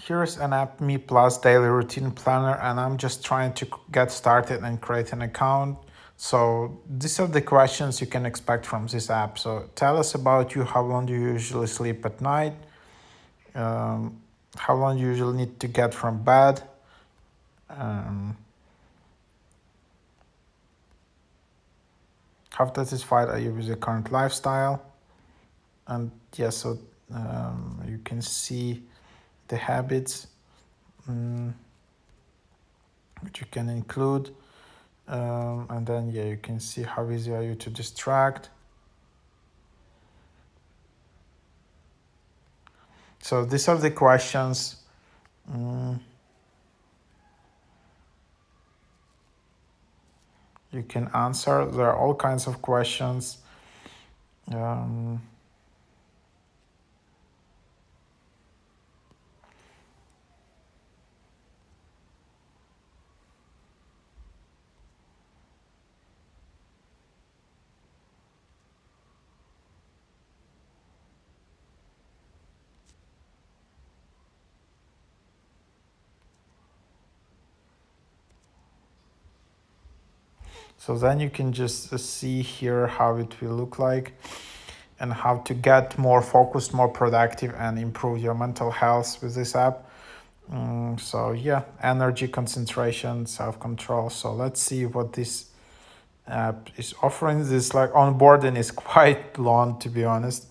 Here's an app, Me Plus Daily Routine Planner, and I'm just trying to get started and create an account. So these are the questions you can expect from this app. So tell us about you. How long do you usually sleep at night? How long you usually need to get from bed? How satisfied are you with your current lifestyle? And yeah, so you can see the habits which you can include. And then yeah, you can see how easy are you to distract. So these are the questions. You can answer. There are all kinds of questions. So then you can just see here how it will look like and how to get more focused, more productive, and improve your mental health with this app. So yeah, energy, concentration, self-control. So let's see what this app is offering. This like onboarding is quite long, to be honest.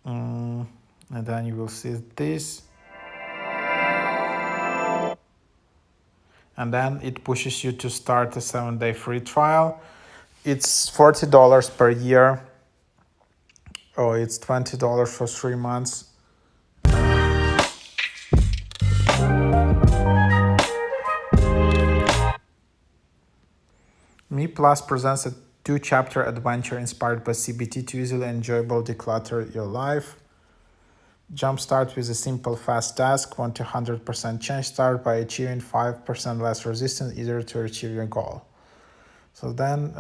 And then you will see this. And then it pushes you to start a 7-day free trial. It's $40 per year. Oh, it's $20 for 3 months. Me Plus presents a 2-chapter adventure inspired by CBT to easily enjoyable declutter your life. Jumpstart with a simple, fast task. 1 to 100% change. Start by achieving 5% less resistance easier to achieve your goal. So then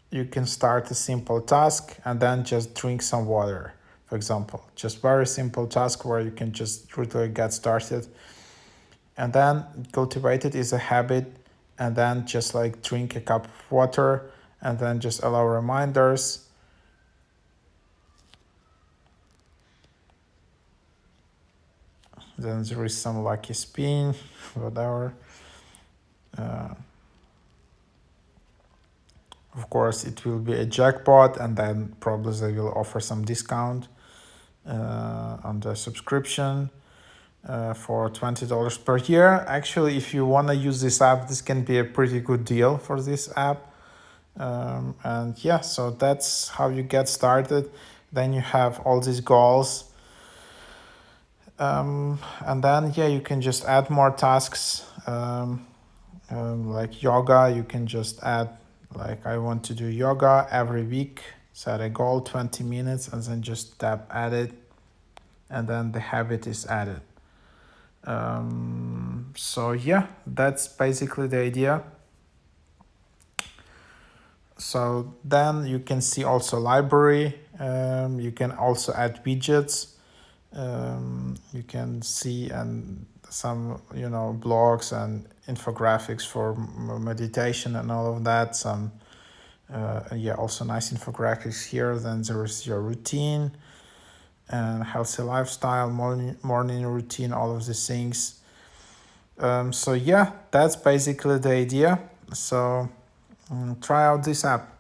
you can start a simple task and then just drink some water, for example. Just very simple task where you can just really get started. And then cultivate it is a habit, and then just like drink a cup of water and then just allow reminders. Then there is some lucky spin, whatever. Of course, it will be a jackpot, and then probably they will offer some discount on the subscription for $20 per year. Actually, if you want to use this app, this can be a pretty good deal for this app. And yeah, so that's how you get started. Then you have all these goals. And then yeah, you can just add more tasks. Like yoga, you can just add, like, I want to do yoga every week. Set a goal, 20 minutes, and then just tap edit, and then the habit is added. So yeah, that's basically the idea. So then you can see also library. You can also add widgets. You can see and some blogs and infographics for meditation and all of that. Some yeah, also nice infographics here. Then there is your routine and healthy lifestyle, morning routine, all of these things. So yeah, that's basically the idea. So try out this app.